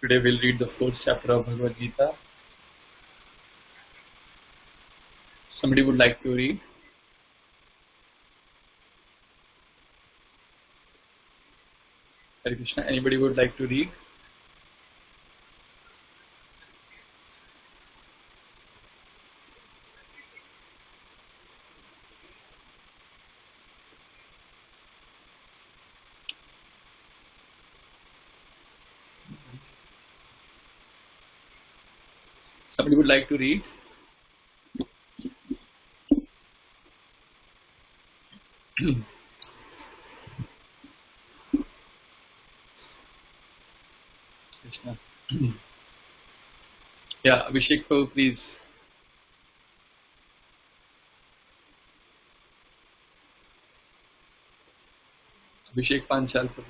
Today we'll read the fourth chapter of Bhagavad Gita. Somebody would like to read? Hare Krishna. Anybody would like to read? Somebody would like to read? Krishna. Yeah, Abhishek Prabhu, please. Abhishek Panchal Prabhu.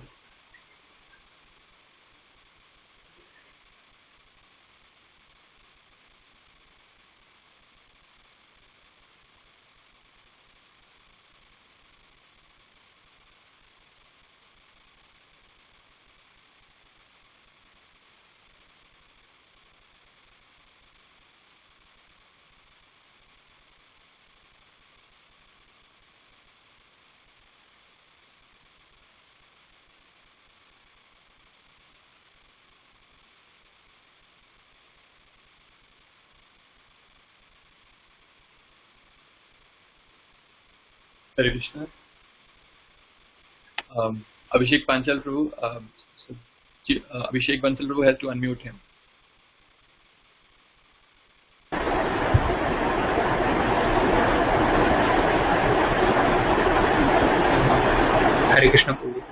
Hare Krishna. Abhishek Panchal Prabhu. Abhishek Panchal Prabhu has to unmute him. Hare Krishna Prabhu.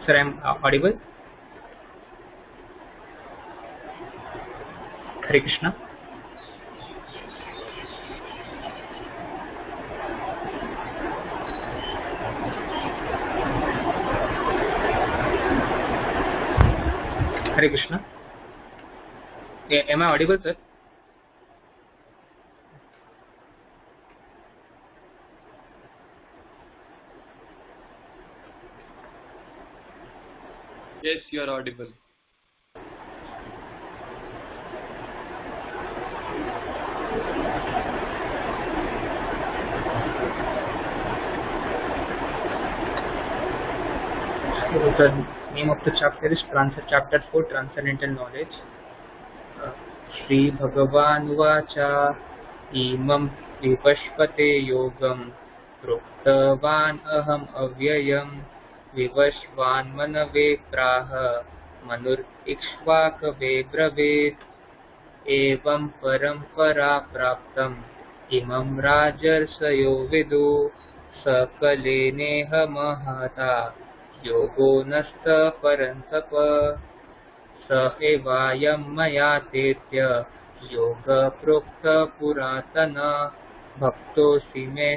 Sir, I am audible? Hare Krishna. Hare Krishna. Am I audible, sir? Yes, you are audible. So the name of the chapter is Chapter 4, Transcendental Knowledge. Shri Bhagavan Vacha Imam Vipashpate Yogam Proktavan Aham Avyayam Vivashvan Manave Praha Manur Ikshvakave Bravet Evam Parampara Praptam Imam Rajarsayo Vidu Sakale Neha Mahata Yogo Nasta Parantapa स एवायं मया तेत्य योग प्रोक्त पुरातन भक्तोऽसि मे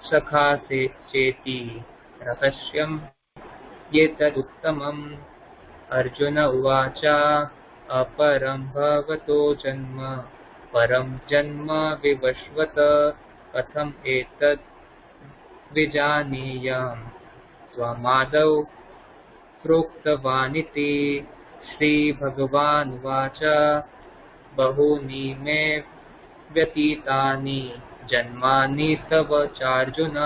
सखासे चेति रहस्यं एतदुत्तमम्। अर्जुन उवाच अपरं भवतो जन्म परं जन्म विवस्वत कथम् एतद् विजानीयाम् त्वमादौ प्रोक्तवानिति। श्री भगवान् उवाच बहूनि मे व्यतीतानि जन्मानि तव चार्जुन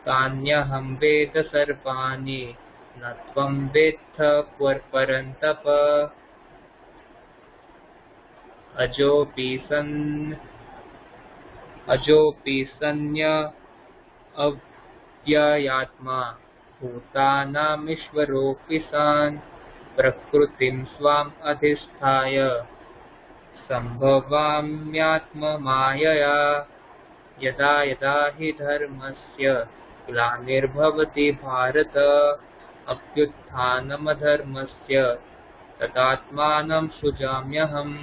तान्यहं वेद सर्वाणि न त्वं वेत्थ परन्तप। अजोऽपि सन्न्य अव्ययात्मा भूतानामीश्वरोऽपि सन् प्रकृतिं स्वाम् अधिष्ठाय सम्भवाम्यात्ममायया। यदा यदा हि धर्मस्य ग्लानिर्भवति भारत अभ्युत्थानमधर्मस्य तदात्मानं सृजाम्यहम्।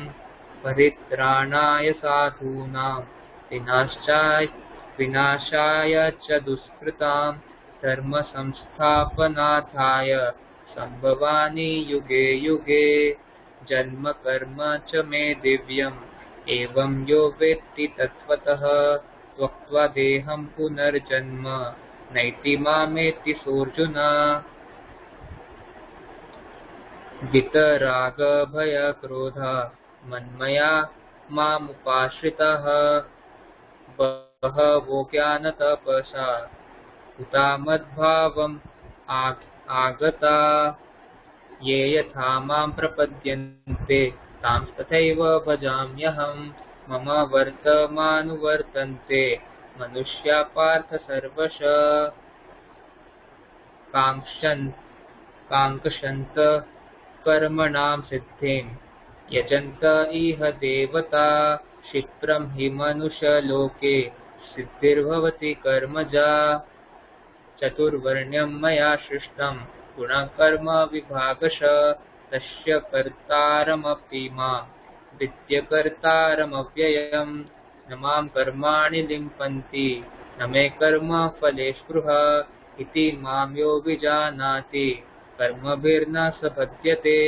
परित्राणाय साधूनां विनाशाय च दुष्कृतां धर्म संस्थापनार्थाय संभवामि युगे युगे। जन्म कर्म च मे दिव्यम् एवं यो वेत्ति तत्त्वतः त्यक्त्वा देहं पुनर्जन्म नैति मामेति सोऽर्जुन। वितराग भय क्रोध मन्मया मामुपाश्रितः बहवो ज्ञानतपसा हुता मद्भावम् आगता ये यथा मां प्रपद्यन्ते तां तथैव भजाम्यहम् मम वर्तमानुवर्तन्ते मनुष्या पार्थ सर्वशः काङ्क्षन्त कर्मणां सिद्धिं यजन्त इह देवता क्षिप्रं हि मनुष्यलोके सिद्धिर्भवति कर्मजा चतुर्वर्ण्यं मया सृष्टं गुणकर्म विभागशः तस्य कर्तारमपि मां विद्यकर्तारमव्ययम् न मां कर्माणि लिम्पन्ति न मे कर्म फले स्पृहा इति मां यो विजानाति कर्मभिर्न स बध्यते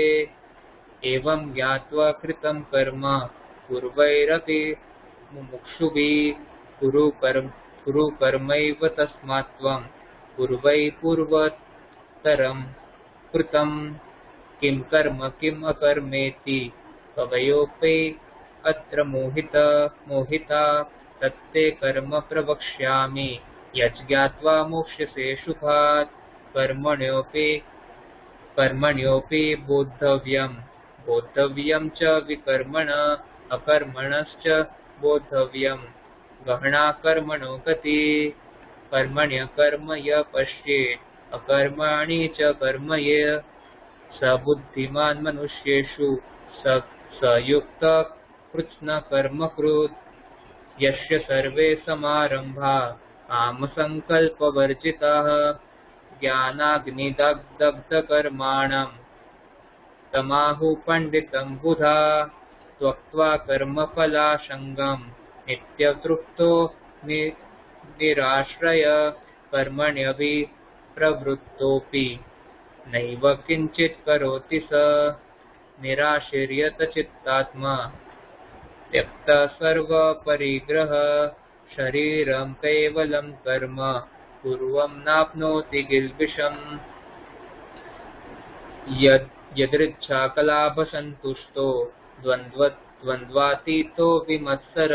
एवं ज्ञात्वा कृतं कर्म पूर्वैरपि मुमुक्षुभिः कुरु कर्मैव तस्मात् त्वं पूर्वै पूर्वतरं कृतं किं कर्म किम् अकर्मेति कवयोऽपि अत्र मोहिता तत्ते कर्म प्रवक्ष्यामि यज्ञात्वा मोक्ष्यसे शुभात् कर्मण्योऽपि बोद्धव्यं च विकर्मण अकर्मणश्च बोद्धव्यम् गहना कर्मणो गति कर्मण्यकर्म य पश्येत् अकर्माणि च कर्म ये स बुद्धिमान् मनुष्येषु स युक्तः कृत्स्न कर्मकृत् यस्य सर्वे समारम्भा कामसङ्कल्पवर्जिताः ज्ञानाग्निदग्धकर्माणं तमाहुः पण्डितं बुधा त्यक्त्वा कर्मफलासङ्गं नित्यतृप्तो निराश्रय कर्मण्यभिप्रवृत्तोऽपि नैव किञ्चित् करोति स निराशीर्यत चित्तात्मा त्यक्त सर्वपरिग्रह शरीरं केवलं कर्म कुर्वन् नाप्नोति किल्बिषम् यदृच्छाकलाभसन्तुष्टो द्वन्द्वातीतो विमत्सर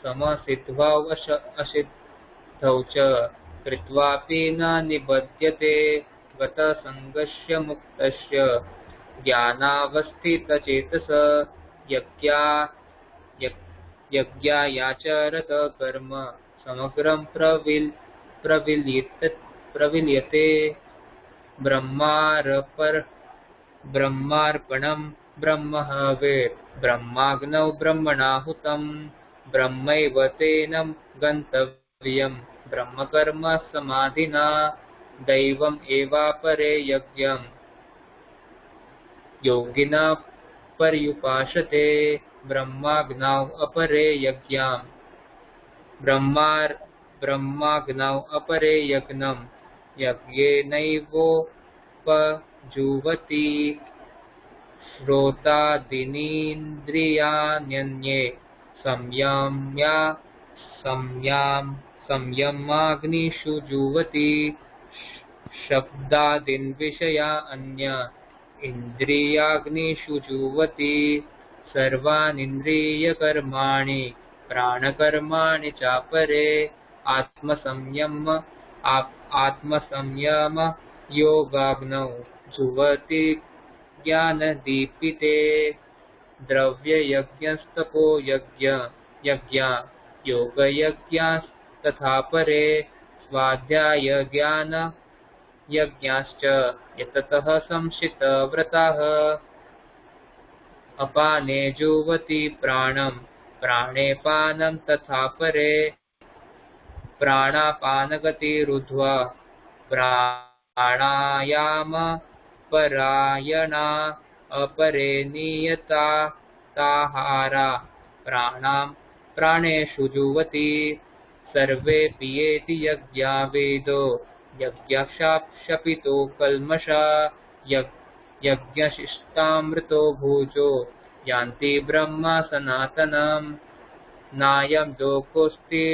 समसिद्ध्वौ असिद्धौ च कृत्वापि न निबध्यते गतसङ्गस्य मुक्तस्य ज्ञानावस्थितचेतस यज्ञायाचरत कर्म समग्रं प्रविल्यते ब्रह्मार्पणं ब्रह्महविः ब्रह्माग्नौ ब्रह्मणाहुतं ब्रह्मैव तेन गन्तव्यं ब्रह्मकर्म समाधिना दैवम् एवापरे यज्ञं योगिनः पर्युपासते ब्रह्माग्नौ अपरे यज्ञं ब्रह्माग्नौ अपरे यज्ञं यज्ञेनैवोपजुह्वति श्रोतादीनीन्द्रियाण्यन्ये संयमाग्निषु जुह्वति शब्दादीन् विषया अन्य इन्द्रियाग्निषु जुह्वति सर्वानीन्द्रियकर्माणि प्राणकर्माणि चापरे आत्मसंयम योगाग्नौ जुह्वति ज्ञानदीपिते द्रव्ययज्ञस्तपो यज्ञा योगयज्ञास्तथा परे स्वाध्यायज्ञान यज्ञाश्च यततः संशितव्रताः अपाने जुह्वति प्राणं प्राणे पानं तथा परे प्राणापानगतिरुद्ध्वा प्राणायाम परायणा अपरे नियताहारा प्राणेषु जुह्वति सर्वे पियेति यज्ञा वेदो यज्ञशपितो कल्मषा यज्ञशिष्टामृतो भुजो यान्ति ब्रह्म सनातनम् नायं लोकोऽस्ति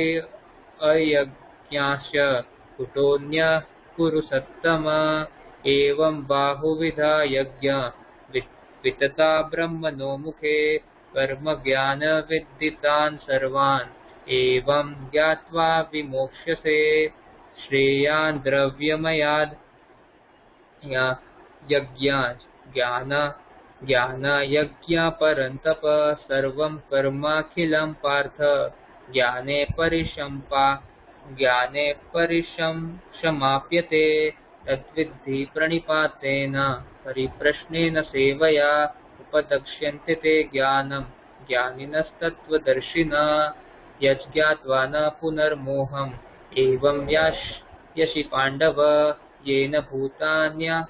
अयज्ञाश्च कुतोऽन्यः कुरु सत्तम एवं बाहुविधा यज्ञ वितता ब्रह्मणो मुखे कर्म ज्ञान विद्दितान् सर्वान् एवं ज्ञात्वा विमोक्ष्यसे श्रेयान् द्रव्यमयाद् यज्ञात् ज्ञान यज्ञ परन्तप सर्वं कर्माखिलं पार्थ ज्ञाने परिशमाप्यते तद्विद्धि प्रणिपातेन परिप्रश्नेन सेवया उपदक्ष्यन्ते ते ज्ञानं ज्ञानिनस्तत्त्वदर्शिनः यज्ञात्वा न पुनर्मोहम् एवं यशि पाण्डव येन भूतान्यशेषानि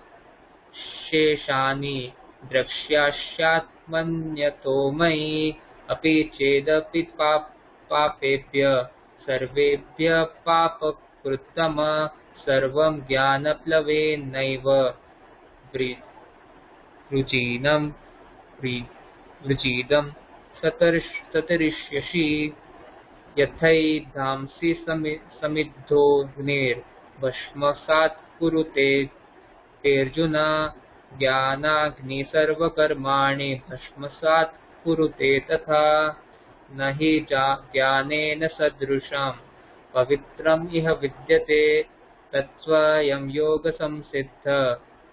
द्रक्ष्यास्यात्मन्यतो मयि अपि चेदपि पापेभ्यः सर्वेभ्यः पापकृत्तम सर्वं ज्ञानप्लवेनैव वृजीदं सतरिष्यसि यथैधांसि समिद्धोऽग्निर्भस्मसात् कुरुते तेऽर्जुन ज्ञानाग्निः सर्वकर्माणि भस्मसात् कुरुते तथा न हि ज्ञानेन सदृशं पवित्रम् इह विद्यते तत्स्वयं योगसंसिद्धः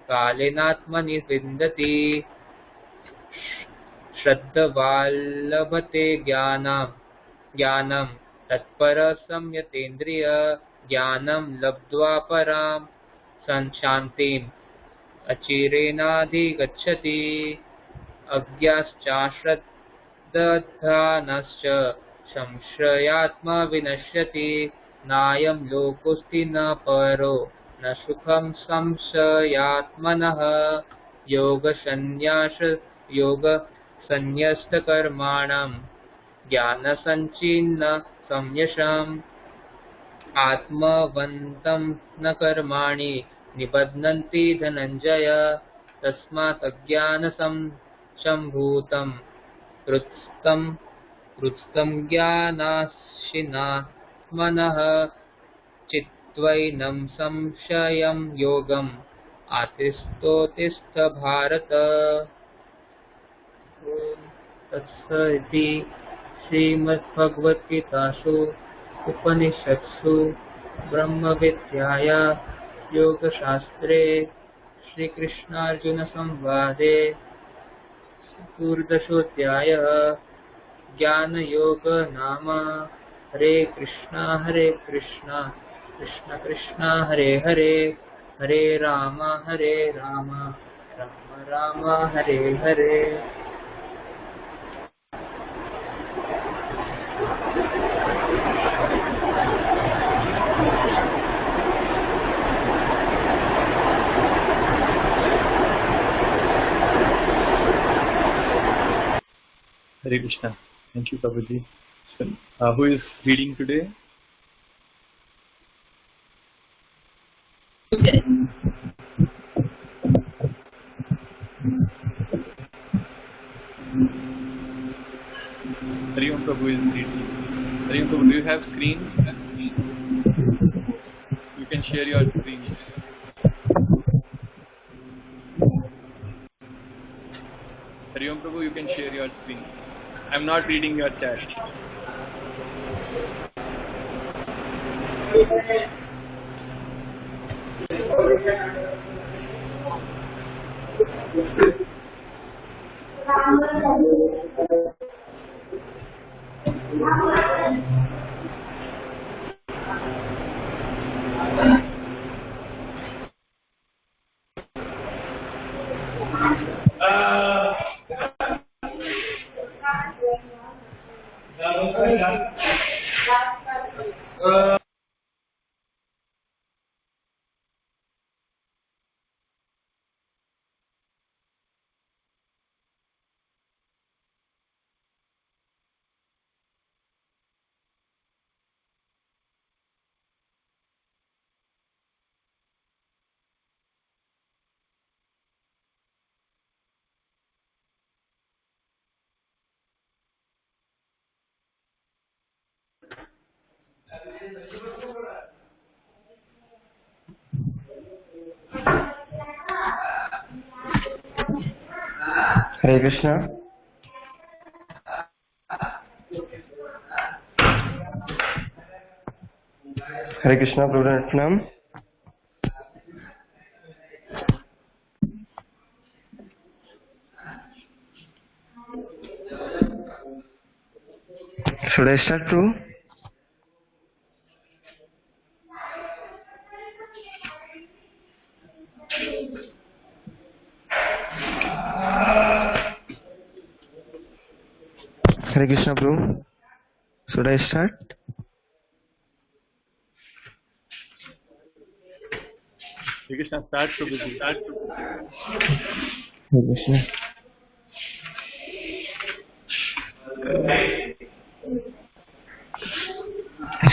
कालेनात्मनि विन्दति श्रद्धवाल्लभते ज्ञानं तत्पर संयतेन्द्रिय ज्ञानं लब्ध्वा परां शान्तिम् अचिरेणाधिगच्छति अज्ञाश्चाश्रद्धानश्च संशयात्मा विनश्यति नायं लोकोऽस्ति न परो न सुखं संशयात्मनः योगसन्न्यस्तकर्माणं ज्ञानसञ्चिन्न संयशम् आत्मवन्तं न कर्माणि निबध्नन्ति धनञ्जय तस्मात् अज्ञानसम्भूतं कृत्स्नं ज्ञानाशिनात्मनः चित्त्वैनं संशयं योगम् आतिष्ठोतिष्ठ भारत। तत्सदिति श्रीमद्भगवद्गीतासु उपनिषत्सु ब्रह्मविद्यायां योगशास्त्रे श्रीकृष्णार्जुनसंवादे चतुर्दशोऽध्यायः ज्ञानयोगो नाम। हरे Krishna Krishna Krishna Hare Hare Hare Ram Ram Ram Hare Hare. Hare Krishna. Thank you, Prabhuji. So, who is reading today? Okay. Hari Om Prabhu is reading. Hari Om Prabhu, do you have screen? You can share your screen. Hari Om Prabhu, you can share your screen. I'm not reading your chat. Hare Krishna. Hare Krishna, Prabhupada Pranam. Should I start, Prabhu? Hare Krishna, Prabhu. Should I start? Hare Krishna, start Prabhuji. Hare Krishna.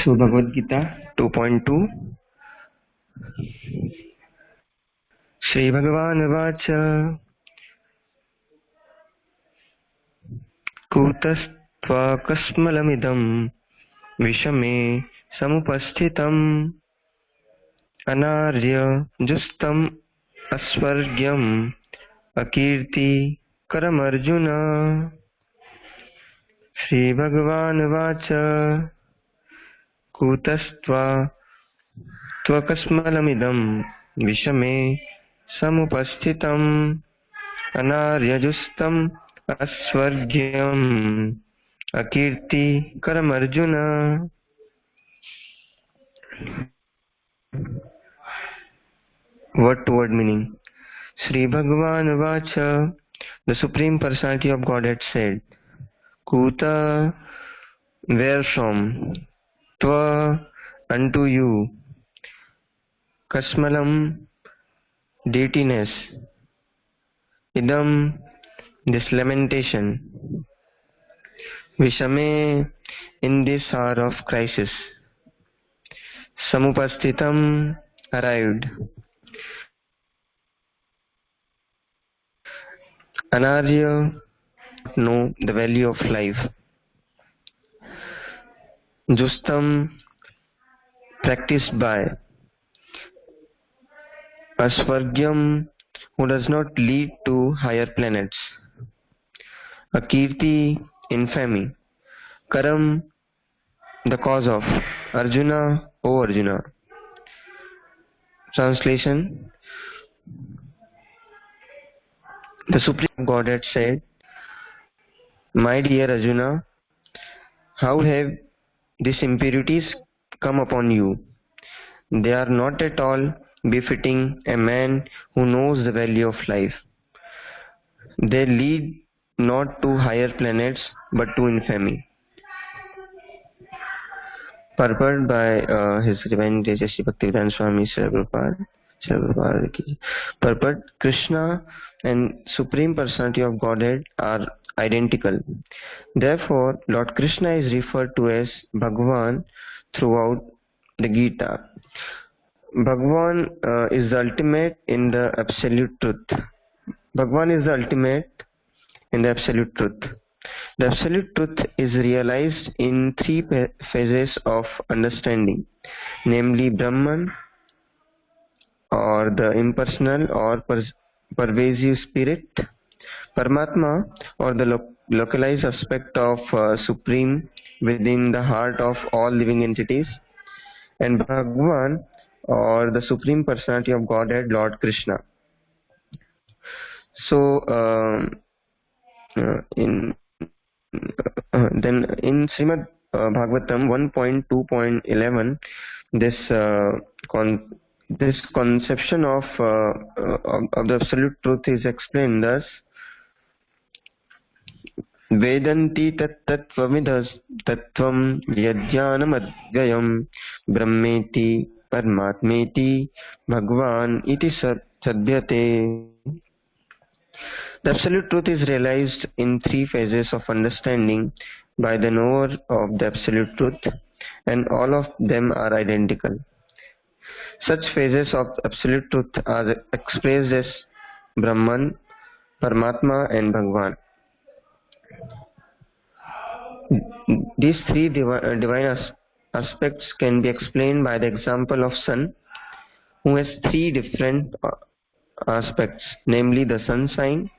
So, Bhagavad Gita 2.2. Shri Bhagavan Vacha Kutastva Kasmalamidam Vishame Samupasthitam Anarya Justam Asvargyam Akirti Karamarjuna. Shri Bhagavan Vacha Kutastva Tvakasmalamidam Vishame Samupasthitam Anaryajustam Asvargyam Akirti Karamarjuna. Word to word meaning. Sri Bhagavan Vacha, the Supreme Personality of Godhead said, Kuta, where from? Tva, unto you. Kasmalam, deitiness. Idam, this lamentation. Vishame, in this hour of crisis. Samupasthitam, arrived. Anarya, know the value of life. Justam, practiced by. Asvargyam, who does not lead to higher planets. Akirti, infamy. Karam, the cause of. Arjuna, O Arjuna. Translation. The Supreme Godhead said, My dear Arjuna, how have these impurities come upon you? They are not at all befitting a man who knows the value of life. They lead not to higher planets but to infamy. Purport by His Divine Grace Sri Bhaktivedanta Swami Srila Prabhupada ki. Purport: Krishna and Supreme Personality of Godhead are identical. Therefore, Lord Krishna is referred to as Bhagavan throughout the Gita. Bhagavan is the ultimate in the absolute truth. Bhagavan is the ultimate in the absolute truth. The absolute truth is realized in three phases of understanding, namely Brahman, or the impersonal or pervasive spirit, Paramatma, or the localized aspect of Supreme within the heart of all living entities, and Bhagavan, or the Supreme Personality of Godhead, Lord Krishna. So, then in Srimad Bhagavatam 1.2.11, this conception of the absolute truth is explained thus: Vedanti tat tattvamidas tattvam yajnanam advyayam brahmeti paramatmeti bhagwan iti sadhyate. The absolute truth is realized in three phases of understanding by the knower of the absolute truth, and all of them are identical. Such phases of absolute truth are expressed as Brahman, Paramatma, and Bhagavan. These three divine aspects can be explained by the example of sun, who has three different aspects, namely the sun sign,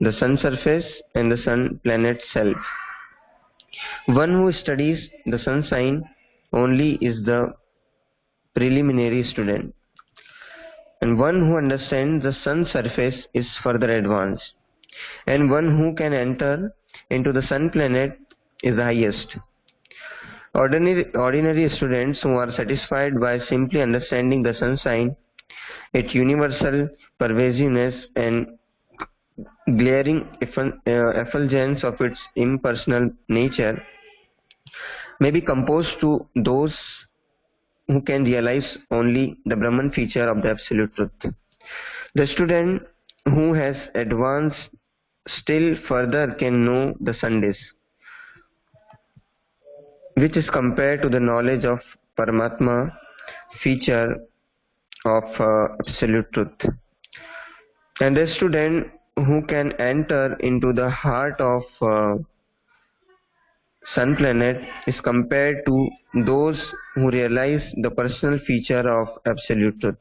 the sun surface and the sun planet self. One who studies the sun sign only is the preliminary student, and one who understands the sun surface is further advanced, and one who can enter into the sun planet is the highest. Ordinary students who are satisfied by simply understanding the sun sign, its universal pervasiveness and glaring effulgence of its impersonal nature, may be composed to those who can realize only the Brahman feature of the absolute truth. The student who has advanced still further can know the sun disk, which is compared to the knowledge of Paramatma feature of absolute truth. And the student who can enter into the heart of sun planet is compared to those who realize the personal feature of absolute truth.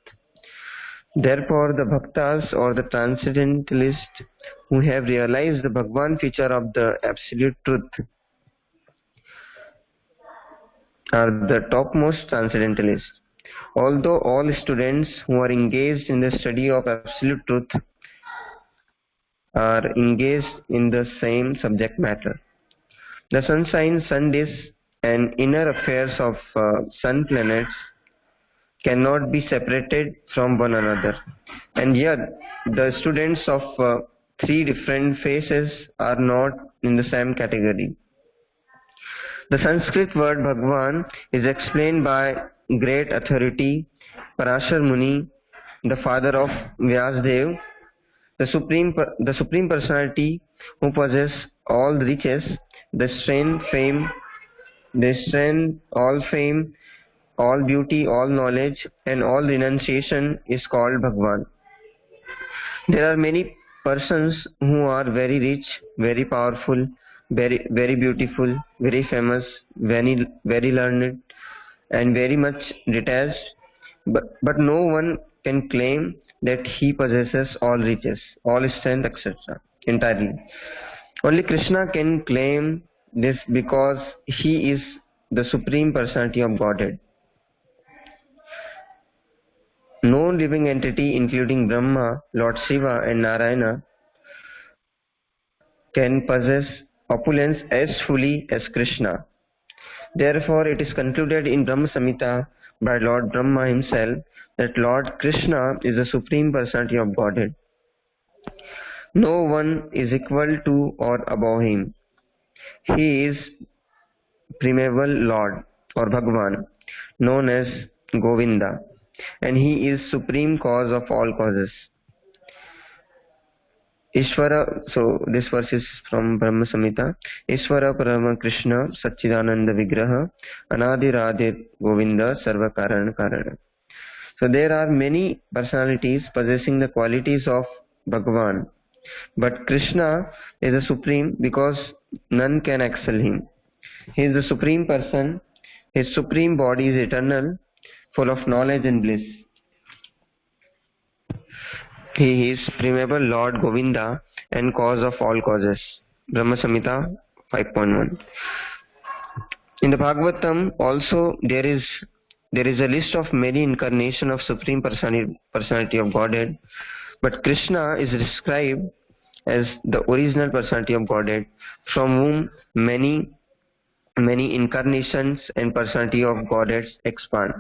Therefore, the bhaktas or the transcendentalists who have realized the Bhagwan feature of the absolute truth are the topmost transcendentalists. Although all students who are engaged in the study of absolute truth are engaged in the same subject matter, the sun sign, sun disk, and inner affairs of sun planets cannot be separated from one another, and yet the students of three different faces are not in the same category. The Sanskrit word Bhagwan is explained by great authority Parashar Muni, the father of Vyasdev, the supreme personality who possesses all riches, the strength, all fame, all beauty, all knowledge, and all renunciation is called Bhagwan. There are many persons who are very rich, very powerful, very beautiful, very famous, very learned, and very much detached, but no one can claim that he possesses all riches, all strength, etc. entirely. Only Krishna can claim this because he is the Supreme Personality of Godhead. No living entity, including Brahma, Lord Shiva, and Narayana, can possess opulence as fully as Krishna. Therefore, it is concluded in Brahma Samhita by Lord Brahma himself that Lord Krishna is the Supreme Personality of Godhead. No one is equal to or above him. He is primeval Lord or Bhagwan, known as Govinda, and he is supreme cause of all causes. Ishvara, so this verse is from Brahma Samhita. Ishvara Parama Krishna Satchidananda Vigraha Anadi Radhe Govinda Sarva Karana Karana. So there are many personalities possessing the qualities of Bhagwan, but Krishna is the supreme because none can excel him. He is the supreme person. His supreme body is eternal, full of knowledge and bliss. He is primeval Lord Govinda and cause of all causes. Brahma Samhita 5.1. In the Bhagavatam also there is a list of many incarnations of Supreme Personality of Godhead, but Krishna is described as the original Personality of Godhead, from whom many incarnations and Personality of Godheads expand.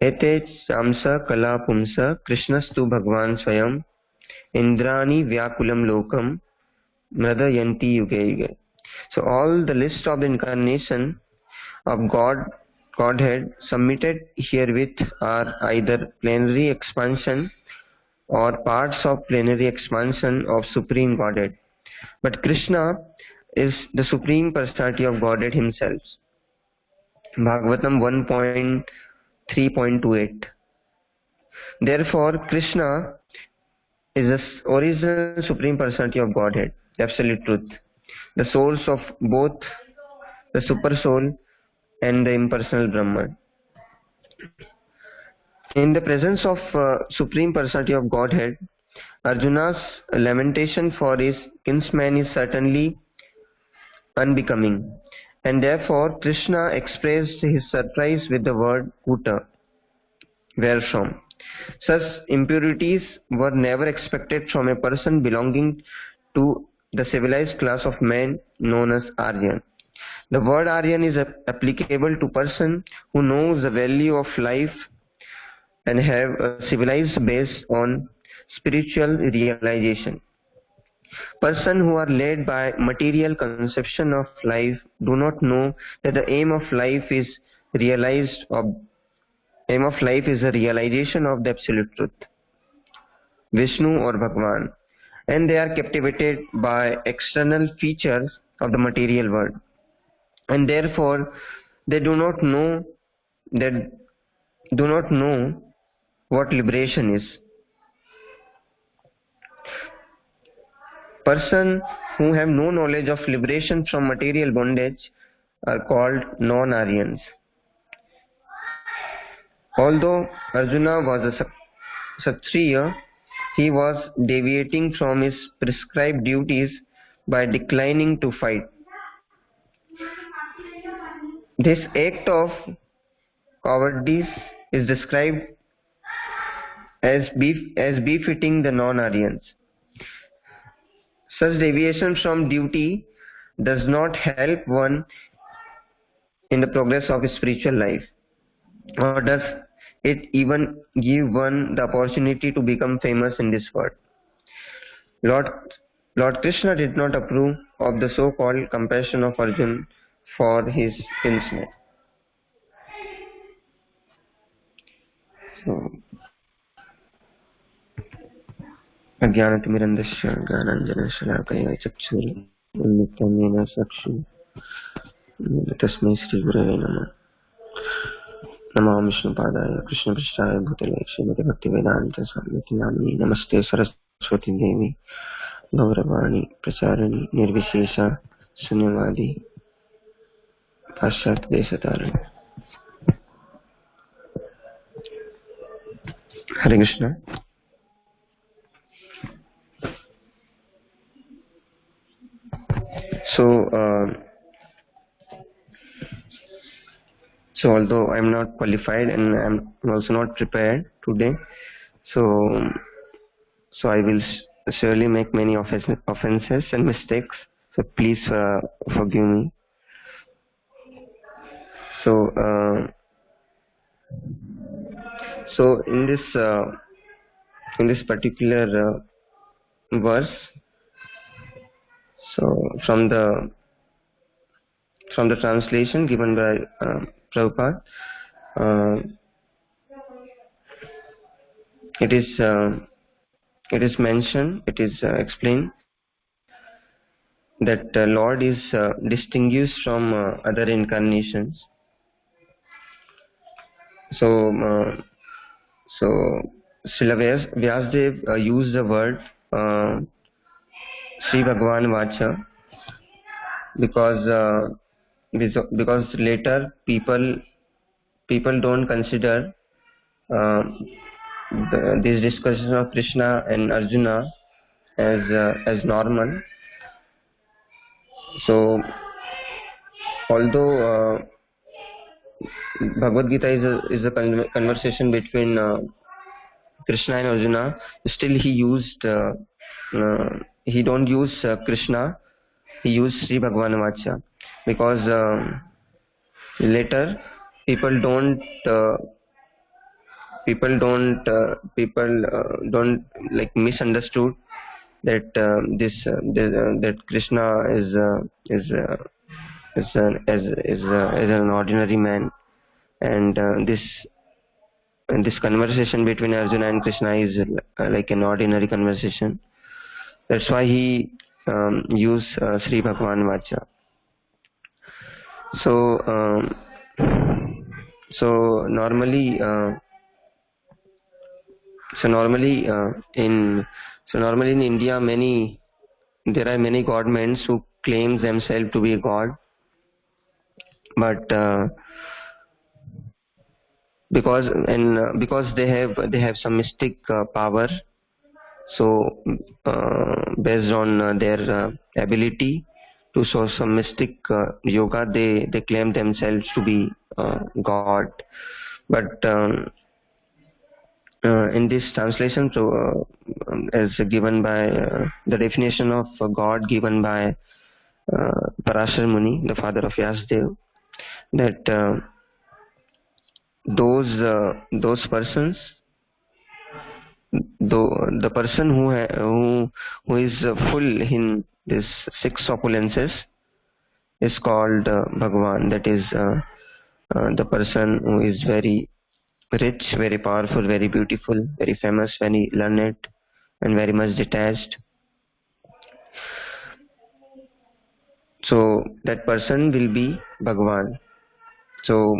Ete samsa kala pumsa Krishnastu Bhagwan Swayam Indrani Vyakulam Lokam Mradayanti Yuge Yuge. So all the list of the incarnation of Godhead submitted herewith are either plenary expansion or parts of plenary expansion of Supreme Godhead. But Krishna is the Supreme Personality of Godhead himself. Bhagavatam 1.3.28. Therefore, Krishna is the original Supreme Personality of Godhead, Absolute Truth, the source of both the Super Soul and the impersonal Brahman. In the presence of Supreme Personality of Godhead, Arjuna's lamentation for his kinsman is certainly unbecoming, and therefore Krishna expressed his surprise with the word Kuta, wherefrom. Such impurities were never expected from a person belonging to the civilized class of men known as Aryan. The word Aryan is applicable to person who knows the value of life and have a civilized base on spiritual realization. Persons who are led by material conception of life do not know that the aim of life is a realization of the absolute truth, Vishnu or Bhagwan, and they are captivated by external features of the material world, and therefore they do not know what liberation is. Persons who have no knowledge of liberation from material bondage are called non-Aryans. Although Arjuna was a Kshatriya, he was deviating from his prescribed duties by declining to fight. This act of cowardice is described as befitting the non-Aryans. Such deviation from duty does not help one in the progress of his spiritual life, or does it even give one the opportunity to become famous in this world. Lord Krishna did not approve of the so-called compassion of Arjuna for his kinsman. अज्ञानतिमिरन्धस्य ज्ञानाञ्जनशलाकया चक्षुरुन्मिलितं चक्षुः तस्मै श्रीगुरवे नमः। नमो विष्णुपादाय कृष्णपृष्ठाय भूतले श्रीमते भक्तिवेदान्त स्वामी नमस्ते सरस्वती देवी गौरवाणी प्रचारिणी निर्विशेष शून्यवादी पाश्चात्य देशतारिणी। हरे Krishna. So although I am not qualified and I am also not prepared today, so I will surely make many offenses and mistakes. So please forgive me. So in this particular verse, so from the translation given by Prabhupada, it is mentioned, it is explained that Lord is distinguished from other incarnations. So Srila Vyasadeva used the word Sri Bhagwan Vacha because later people don't consider this discussion of Krishna and Arjuna as normal. So although Bhagavad Gita is a conversation between Krishna and Arjuna, still he don't use Krishna, he used Sri Bhagwan Vacha, because later people don't like misunderstood that that Krishna is an ordinary man, and this conversation between Arjuna and Krishna is like an ordinary conversation. That's why he used Sri Bhagwan Vacha. So normally in India there are many godmen who claim themselves to be a god, but because they have some mystic power, So based on their ability to show some mystic yoga, they claim themselves to be God. But in this translation, so as given by the definition of God given by Parashar Muni, the father of Vyasdev, that those persons, though the person who is full in this six opulences is called Bhagavan. That is the person who is very rich, very powerful, very beautiful, very famous, very learned, and very much detached. So that person will be Bhagavan. So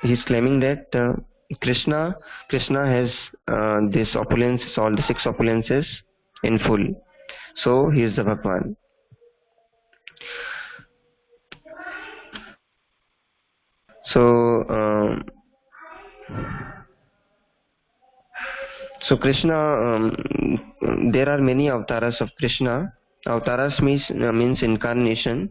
he's claiming that Krishna has this opulence, all the six opulences in full. So he is the Bhagavan. So so Krishna, there are many avatars of Krishna. Avatars means incarnation.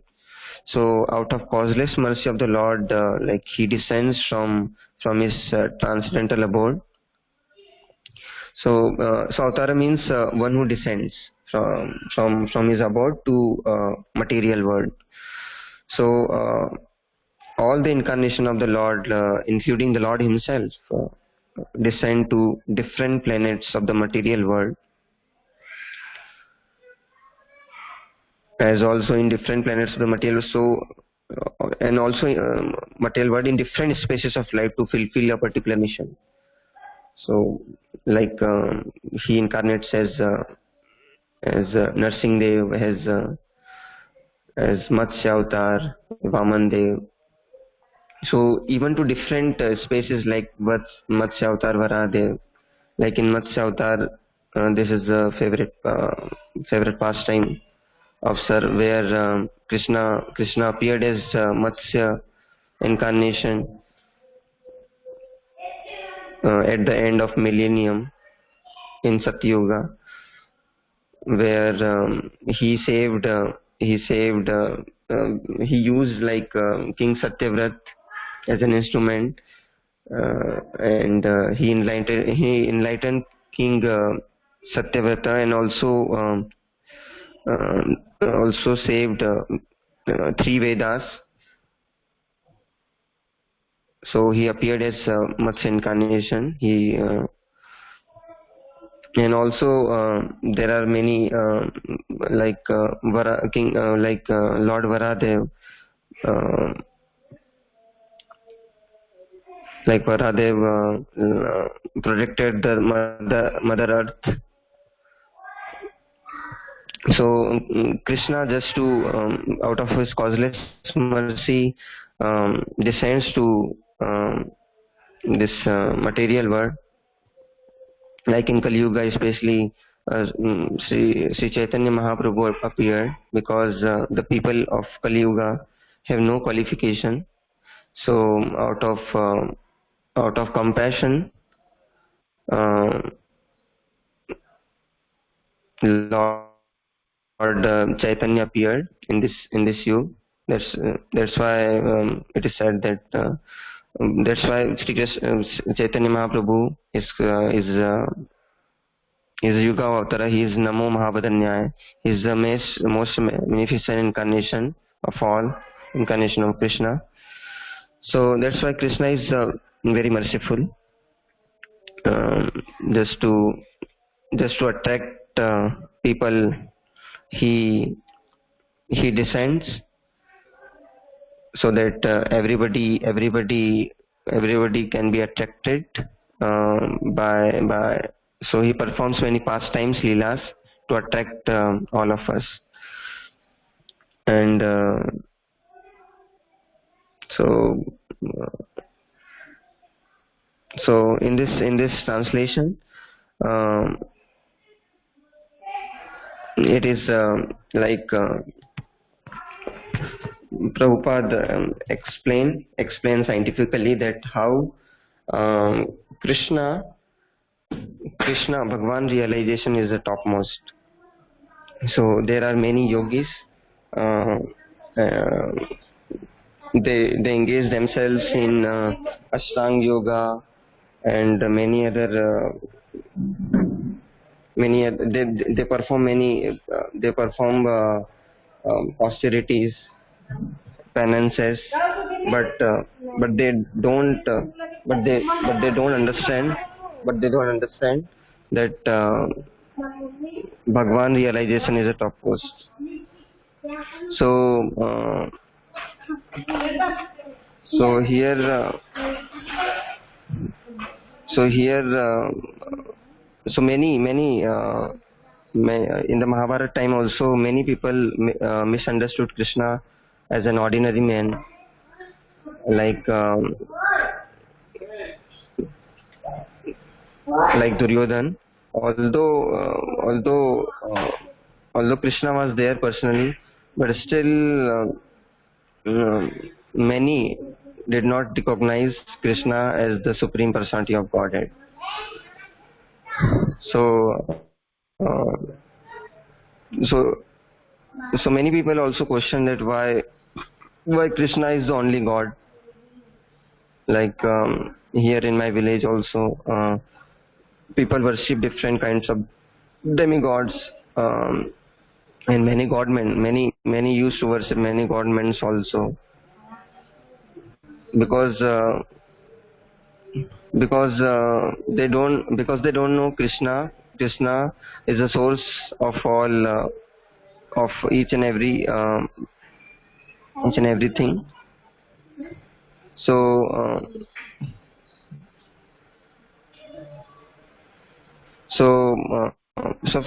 So out of causeless mercy of the Lord, like he descends from his transcendental abode. So Avtara means one who descends from his abode to material world. So all the incarnation of the Lord, including the Lord himself, descend to different planets of the material world, as also in different planets of the material. So and also material world in different spaces of life to fulfill a particular mission. So like he incarnates as Narsinghdev, as Matsya Avatar, Vaman Dev. So even to different spaces like Matsya Avatar, Varahadev. Like in Matsya Avatar, this is a favorite pastime of Sir, where Krishna appeared as Matsya incarnation at the end of millennium in Satyuga, where he used like King Satyavrat as an instrument, and he enlightened King Satyavrata, and also saved three Vedas. So he appeared as Matsya incarnation. And also there are many like Lord Varahadev, like Varahadev protected the Mother Earth. So Krishna, just to out of his causeless mercy, descends to this material world. Like in Kali Yuga, especially Sri Chaitanya Mahaprabhu appeared, because the people of Kali Yuga have no qualification. So out of compassion, Lord Chaitanya appeared in this yuga. That's why it is said that that's why Sri Krishna, Chaitanya Mahaprabhu is Yuga Avatara. He is Namo Mahavadanyaya. He is the most magnificent incarnation of all incarnation of Krishna. So that's why Krishna is very merciful. Just to attract people, he descends so that everybody can be attracted by. So he performs many pastimes, leelas, to attract all of us. And so in this translation, it is like Prabhupada explain scientifically that how Krishna Krishna, Bhagwan realization is the topmost. So there are many yogis. Uh, uh, they engage themselves in Ashtanga yoga and they perform austerities, penances, but they don't but they don't understand that Bhagwan realization is a top post. So so here so many in the Mahabharata time also many people misunderstood Krishna as an ordinary man, like Duryodhan. Although Krishna was there personally, but still many did not recognize Krishna as the Supreme Personality of Godhead. So so many people also question that why Krishna is the only God. Like here in my village also, people worship different kinds of demigods, and many godmen. Many used to worship many godmen also, because they don't know Krishna. Krishna is the source of all of each and everything. So so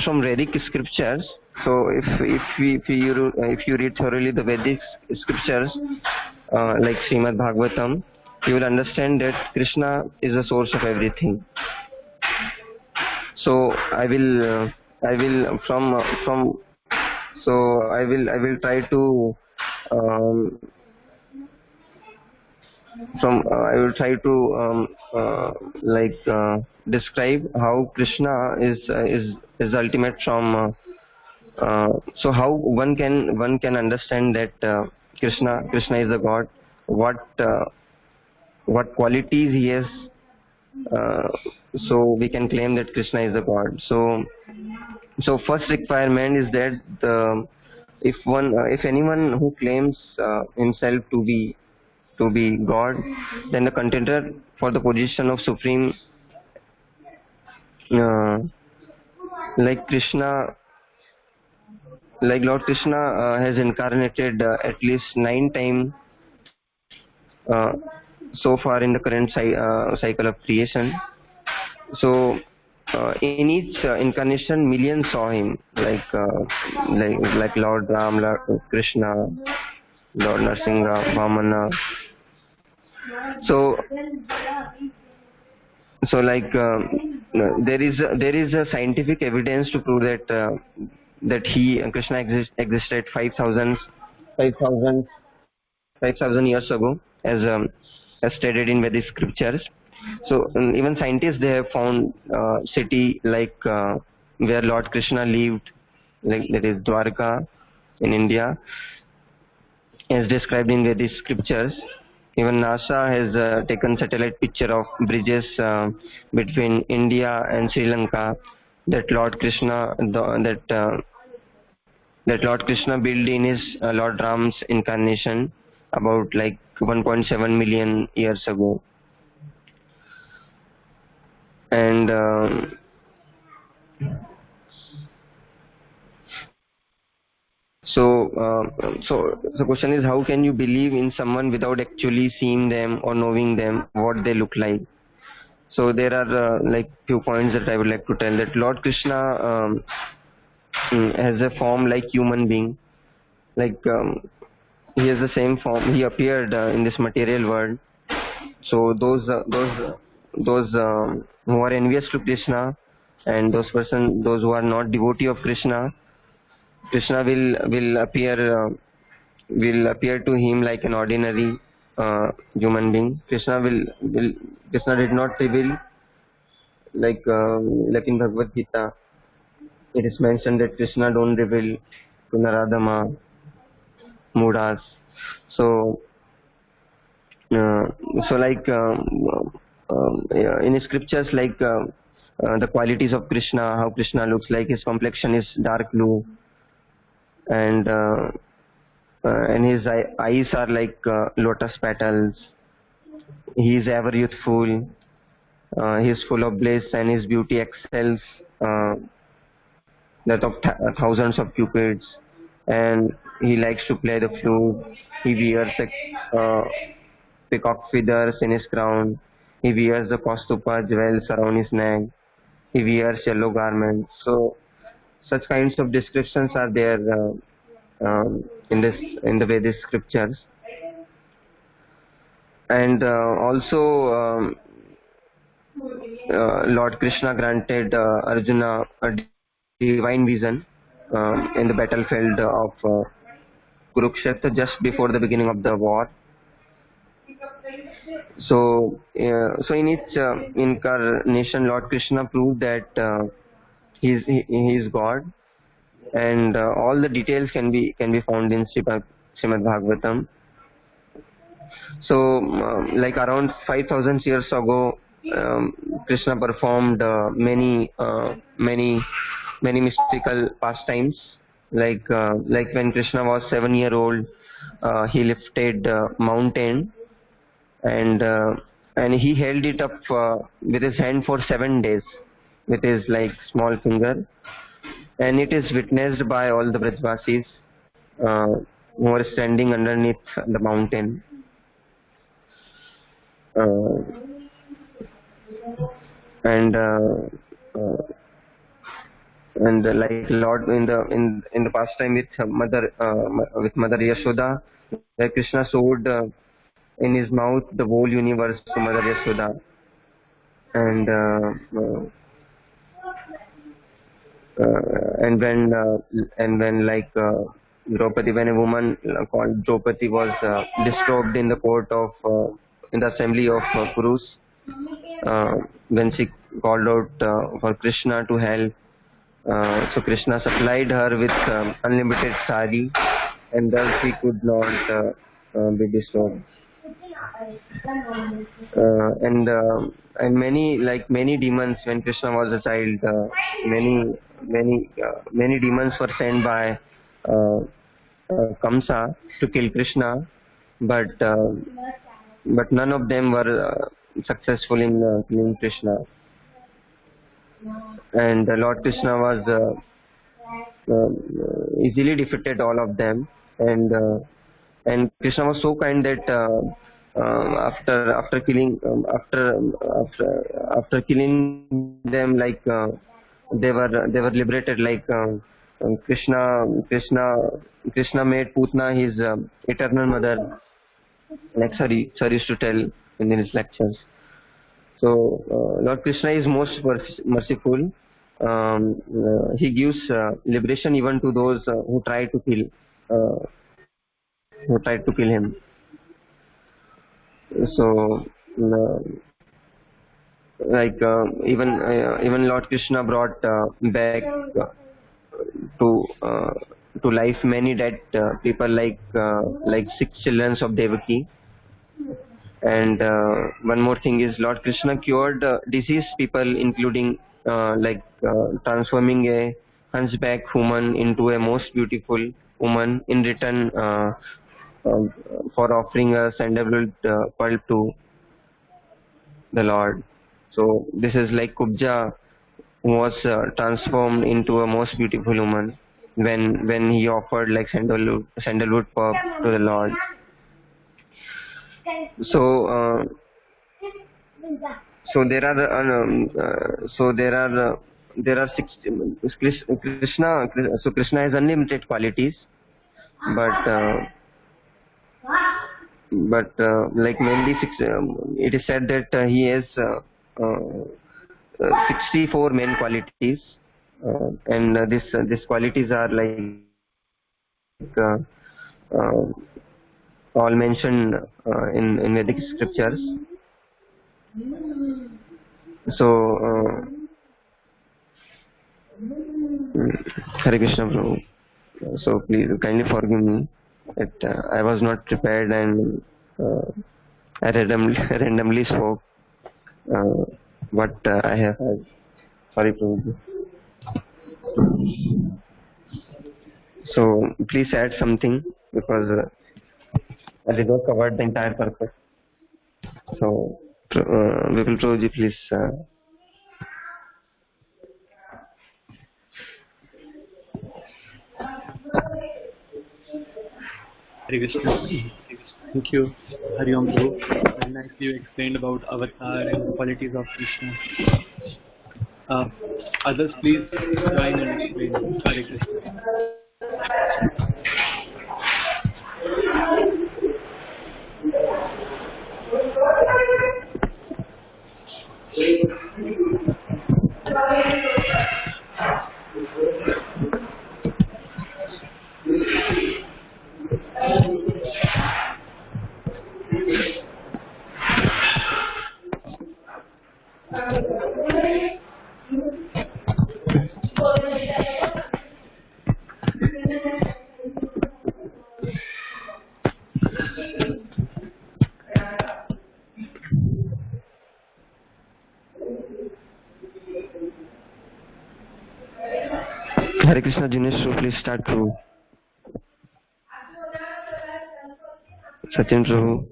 from Vedic scriptures, so if you read thoroughly the Vedic scriptures, like Srimad Bhagavatam, you will understand that Krishna is the source of everything. So I will try to describe how Krishna is ultimate from. So how one can understand that Krishna is a God. What qualities he has, so we can claim that Krishna is a God. So first requirement is that if anyone who claims himself to be God, then the contender for the position of supreme, like Lord Krishna has incarnated at least 9 times so far in the current cycle of creation. So in each incarnation, millions saw him, like Lord Ram, Lord Krishna, Lord Nrsimha, Vamana. So there is a scientific evidence to prove that Krishna existed 5,000 years ago, as stated in Vedic scriptures. So even scientists, they have found city like where Lord Krishna lived, like that is Dwarka in India, as described in Vedic scriptures. Even NASA has taken satellite picture of bridges between India and Sri Lanka that Lord Krishna built in his Lord Ram's incarnation about like 1.7 million years ago. And so the question is, how can you believe in someone without actually seeing them or knowing them, what they look like? So there are like few points that I would like to tell. That Lord Krishna has a form like human being, like he has the same form. He appeared in this material world. So those who are envious to Krishna, and those who are not devotee of Krishna, Krishna will appear to him like an ordinary human being. Krishna did not reveal like in Bhagavad Gita, it is mentioned that Krishna don't reveal to Naradama, Mudas. So, uh, so like in scriptures, the qualities of Krishna, how Krishna looks like, his complexion is dark blue, and his eyes are like lotus petals. He is ever youthful. He is full of bliss, and his beauty excels that of thousands of cupids. And he likes to play the flute. He wears peacock feathers in his crown. He wears the Kaustupa jewels around his neck. He wears yellow garments. So such kinds of descriptions are there in the Vedic scriptures. And also Lord Krishna granted Arjuna a divine vision in the battlefield of Kurukshetra just before the beginning of the war. So in each incarnation, Lord Krishna proved that he is God, and all the details can be found in Srimad Bhagavatam. So, like around 5,000 years ago, Krishna performed many mystical pastimes. Like when Krishna was 7 years old, he lifted mountain, and he held it up with his hand for 7 days with his like small finger, and it is witnessed by all the Brajvasis who are standing underneath the mountain. And like Lord in the past time with Mother Yashoda, where Krishna showed in his mouth the whole universe to Mother Yashoda, and when like Draupadi, when a woman called Draupadi was disturbed in the court of in the assembly of Kurus, when she called out for Krishna to help, so Krishna supplied her with unlimited sari, and thus he could not be disturbed. And many demons, when Krishna was a child, many demons were sent by Kamsa to kill Krishna, but none of them were successful in killing Krishna. And Lord Krishna was easily defeated all of them, and Krishna was so kind that after killing after killing them, like they were liberated. Like Krishna made Putna his eternal mother, like Sari used to tell in his lectures. So Lord Krishna is most merciful. He gives liberation even to those who try to kill him. So even Lord Krishna brought back to life many dead people, like 6 children of Devaki. And one more thing is, Lord Krishna cured diseased people, including transforming a hunchback woman into a most beautiful woman in return for offering a sandalwood pulp to the Lord. So this is like Kubja, who was transformed into a most beautiful woman when he offered like sandalwood pulp to the Lord. So there are 6 Krishna. So Krishna has unlimited qualities, but like mainly it is said that he has 64 main qualities, and these qualities are all mentioned in Vedic scriptures. So Hare Krishna Prabhu. So please kindly forgive me that I was not prepared and I randomly spoke what I have heard. Sorry, Prabhu. So please add something because I did not cover the entire purpose. So Vipul Prabhuji, please. Hare Krishna. Thank you, Hari Om Prabhu. Very nicely you explained about avatar and the qualities of Krishna. Others, please join and explain. Hare Krishna. Hare Krishna, Dinesh, so please start Prabhu. Satyan Prabhu.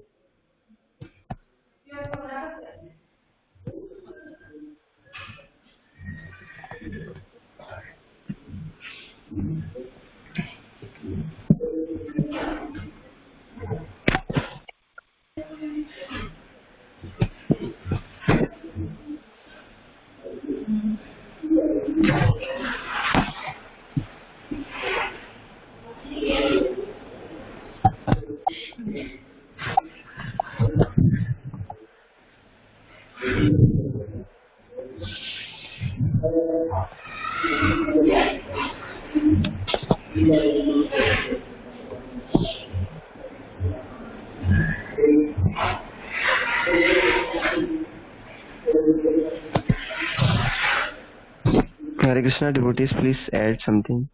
Hare Krishna, devotees, please add something.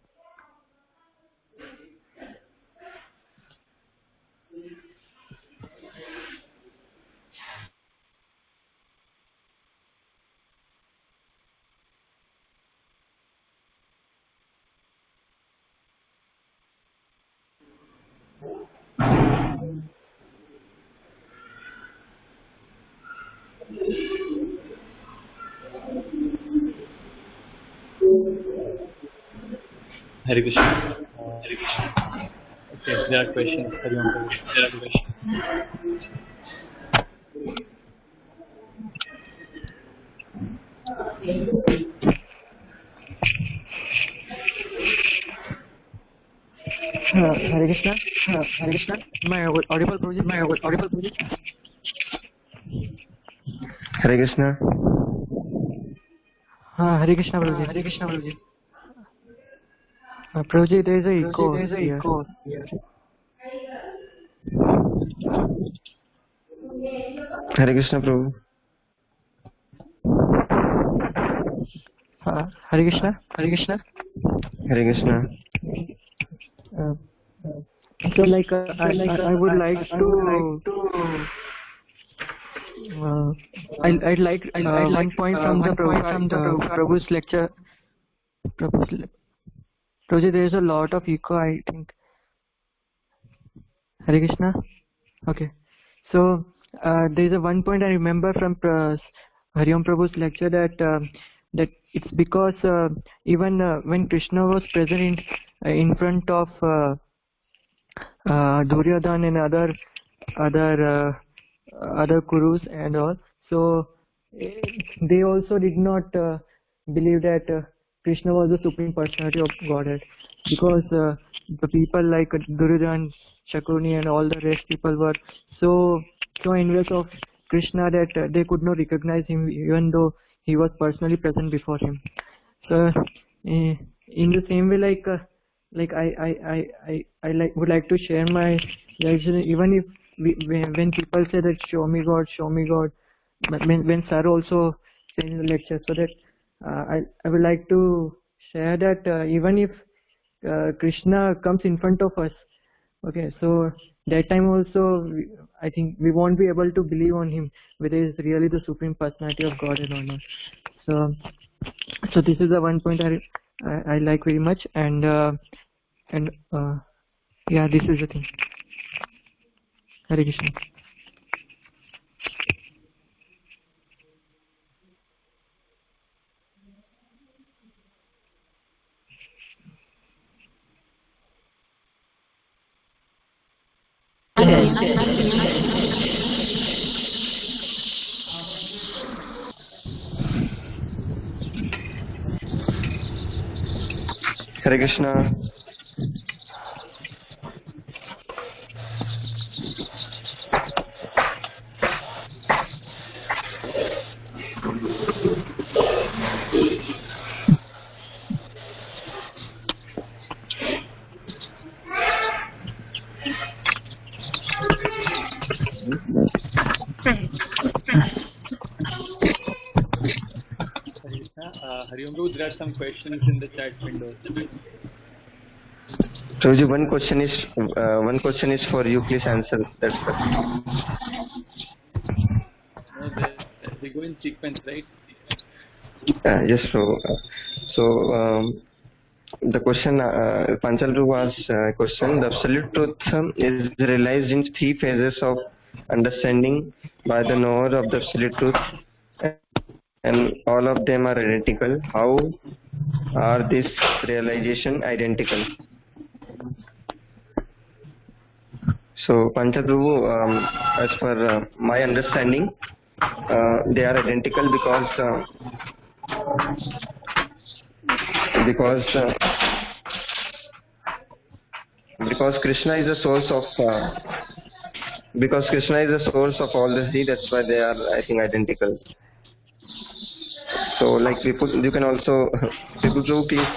Hare Krishna. Hare Krishna. Okay, there are questions. Hari Om Prabhu. There are questions. Hare Krishna. Hare Krishna. Am I audible, Prabhuji? Am I audible, Prabhuji? Hare Krishna. Hare Krishna, Prabhuji. Hare Krishna, Prabhuji. Prabhuji, there is a echo. There is a echo. Hare Krishna Prabhu. Hare Krishna. Hare Krishna. Hare Krishna. So like I would like to I'd like one point from the Prabhu's lecture. Prabhuji, there is a lot of echo, I think. Hare Krishna. Okay. So there is a one point I remember from Hari Om Prabhu's lecture that it's because even when Krishna was present in front of Duryodhana and other Kurus and all, so they also did not believe that Krishna was the supreme personality of Godhead, because the people like Duryodhana, Shakurni and all the rest people were so envious of Krishna that they could not recognize him even though he was personally present before him. So in the same way, I would like to share my reaction, even if when people say that show me God, but when Sir also explained in the lecture. So that I would like to share that even if Krishna comes in front of us, okay, so that time also I think we won't be able to believe on him whether he is really the Supreme Personality of Godhead or not. So this is the one point I like very much, and yeah, this is the thing. Hare Krishna. Hare Krishna. Hariom Prabhu, there are some questions in the chat window. Prabhuji, one question is for you. Please answer that first. No, they go in sequence, right? Yes, the question Panchal was question. The absolute truth is realized in three phases of understanding by the knower of the absolute truth, and all of them are identical. How are this realization identical? So Panchal Prabhu, as per my understanding, they are identical because Krishna is the source of all the three. That's why they are, I think, identical. So, like people, you can also people Prabhu, please.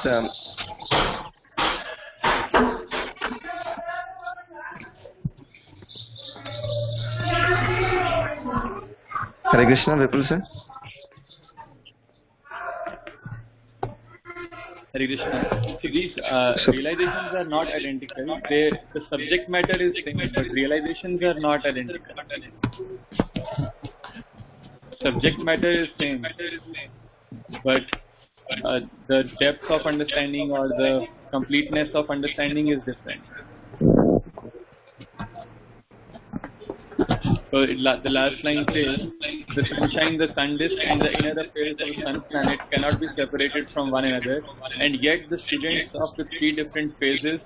Hare Krishna, Vipul sir. Hare Krishna. See, these realizations are not identical. The subject matter is same, but realizations are not identical. Subject matter is same, but the depth of understanding or the completeness of understanding is different. So the last line says, the sunshine, the sun disk, and the inner affairs of the sun planet cannot be separated from one another, and yet the students of the three different phases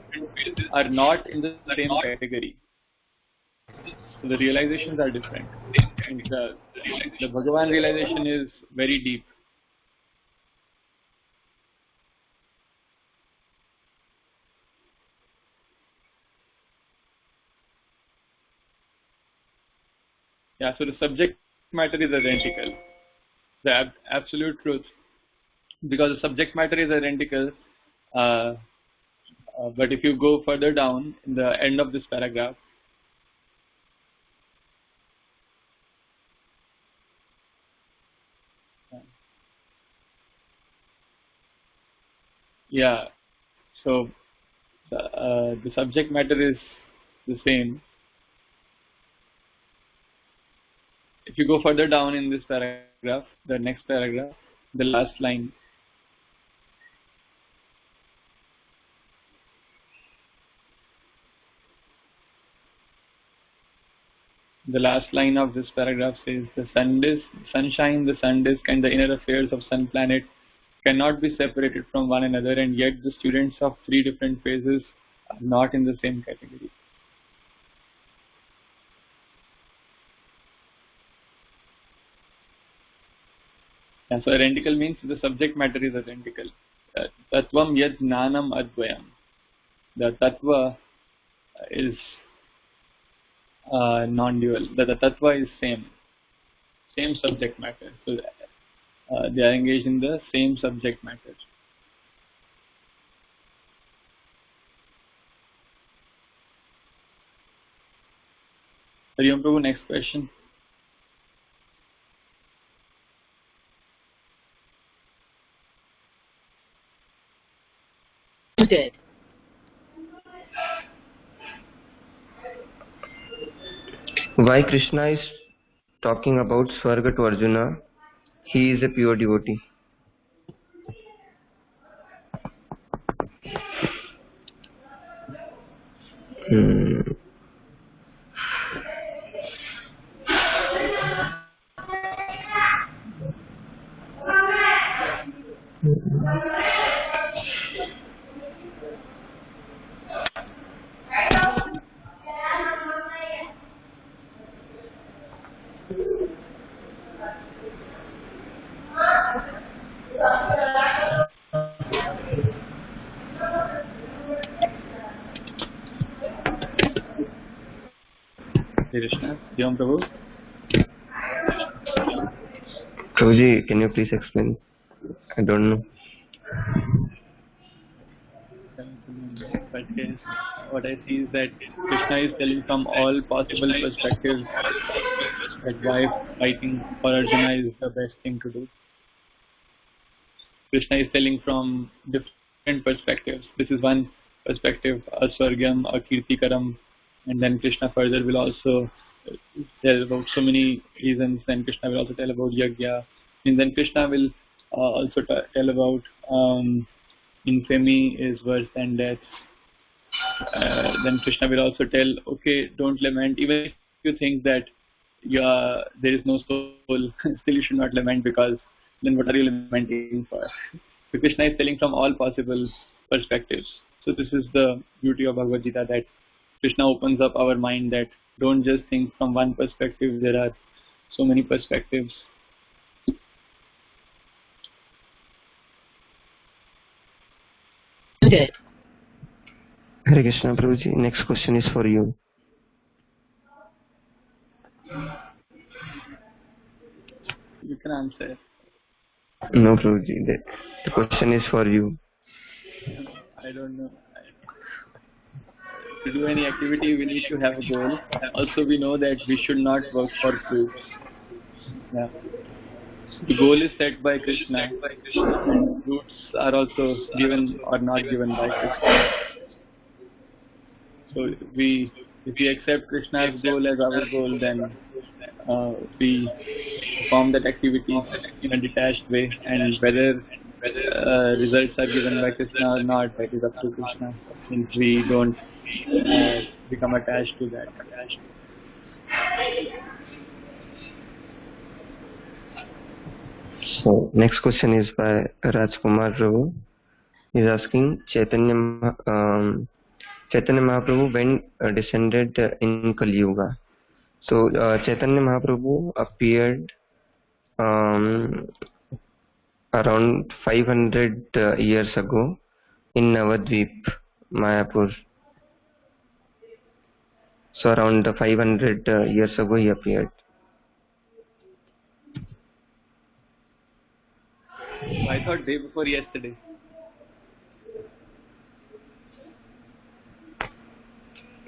are not in the same category. So the realizations are different. The Bhagavan realization is very deep. Yeah, so the subject matter is identical. The absolute truth. Because the subject matter is identical, but if you go further down in the end of this paragraph, yeah, so the subject matter is the same. If you go further down in this paragraph, the next paragraph, the last line, the last line of this paragraph says, the sunshine, the sun disk, and the inner affairs of sun planet cannot be separated from one another, and yet the students of three different phases are not in the same category. And so identical means the subject matter is identical. Tattvam yad jnanam advayam. The tattva is non-dual. The tattva is same subject matter. So they are engaged in the same subject matter. Hariom Prabhu, next question. Muted. Why Krishna is talking about Swarga to Arjuna? He is a pure devotee. Krishna, Jam Prabhu. Prabhuji, can you please explain? I don't know. But yes, what I see is that Krishna is telling from all possible perspectives that why fighting for Arjuna is the best thing to do. Krishna is telling from different perspectives. This is one perspective, Aswargyam, Akirtikaram, and then Krishna further will also tell about so many reasons. Then Krishna will also tell about Yagya, and then Krishna will also tell about infamy is worse than death. Then Krishna will also tell, okay, don't lament, even if you think that there is no soul, still you should not lament, because then what are you lamenting for? So Krishna is telling from all possible perspectives. So this is the beauty of Bhagavad Gita, that Krishna opens up our mind, that don't just think from one perspective, there are so many perspectives. Muted. Hare Krishna, Prabhuji. Next question is for you. You can answer. No, Prabhuji. The question is for you. I don't know. To do any activity, we need to have a goal. Also, we know that we should not work for fruits. Yeah. The goal is set by Krishna, and fruits are also given or not given by Krishna. So if we accept Krishna's goal as our goal, then we perform that activity in a detached way, and whether results are given by Krishna or not, that is up to Krishna, since we don't become attached to that. So next question is by Rajkumar Prabhu. He is asking Chaitanya Mahaprabhu when descended in Kali Yuga. So Chaitanya Mahaprabhu appeared around 500 years ago in Navadvip, Mayapur. So around 500 years ago he appeared. I thought day before yesterday.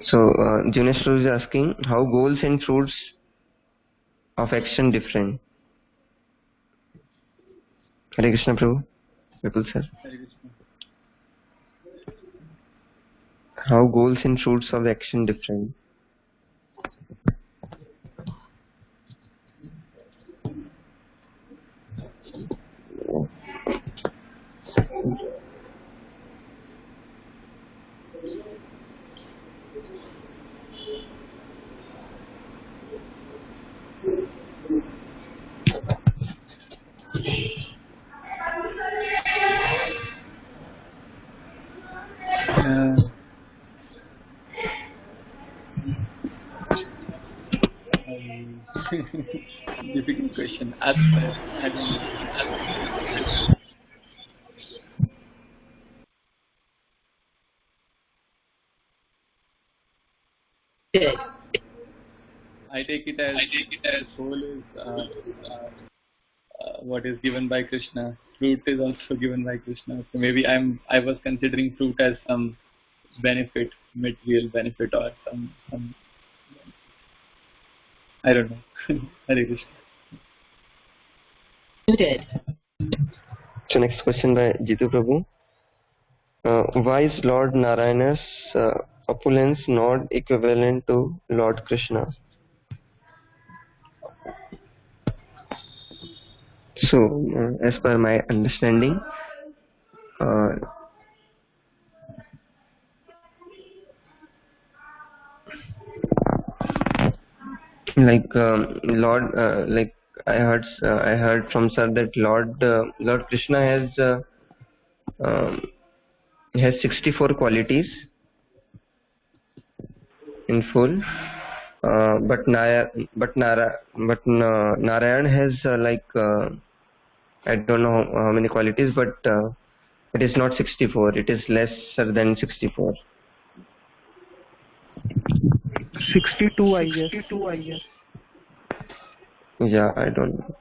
So Junesh Prabhu is asking how goals and fruits of action different. Hare Krishna Prabhu. Vipul sir. How goals and fruits of action different? Difficult question. I don't know. Muted. I take it as soul is what is given by Krishna. Fruit is also given by Krishna. So maybe I was considering fruit as some benefit, material benefit, or some I don't know. Hare Krishna. Muted. So next question by Jitu Prabhu. why is Lord Narayana's opulence not equivalent to Lord Krishna? So, as per my understanding, Lord, I heard from sir that Lord Krishna has 64 qualities in full, Narayan has I don't know how many qualities, but it is not 64. It is lesser than 64. 62, I guess. Yeah, I don't know.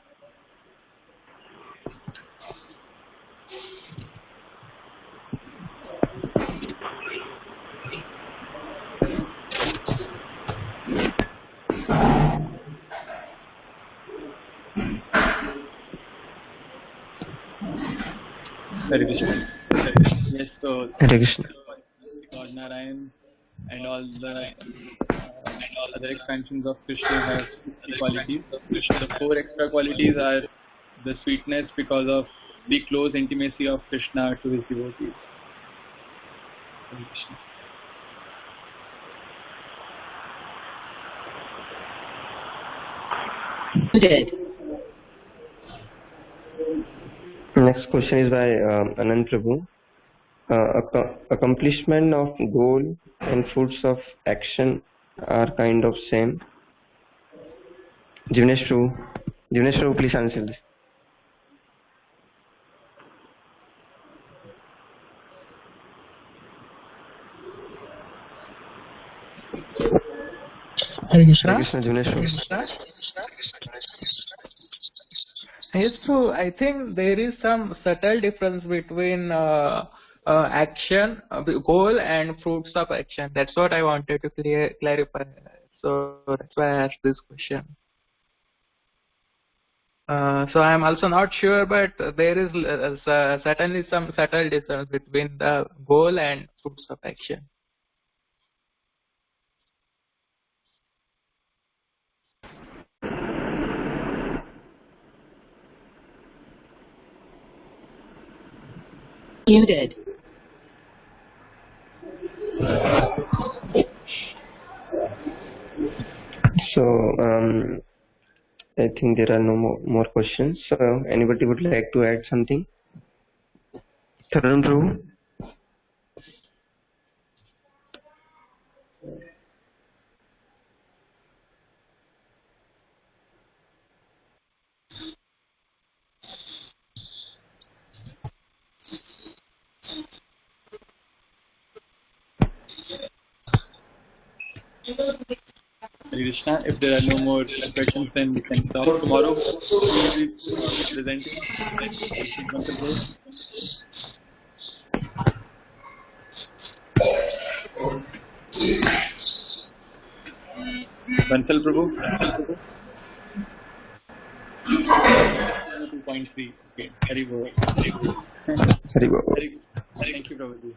Hare Krishna. Yes, so Hare Krishna. Lord Narayan and all the other expansions of Krishna have 60 qualities. The 4 extra qualities are the sweetness because of the close intimacy of Krishna to his devotees. Hare Krishna. Good. Next question is by Anand Prabhu. Accomplishment of goal and fruits of action are kind of same. Jivnesh Prabhu, please answer this. Hare Krishna. Hare Krishna, Jivnesh Prabhu. Yes, so I think there is some subtle difference between action, goal, and fruits of action. That's what I wanted to clarify. So that's why I asked this question. So I am also not sure, but there is certainly some subtle difference between the goal and fruits of action. Muted. So I think there are no more questions. So anybody would like to add something? Tarun Prabhu? Hare Krishna. If there are no more questions, then we can talk tomorrow. Who will be presenting? Bansal Prabhu? 2.3. Okay. Hari Bol. Hari Bol. Thank you, Prabhuji.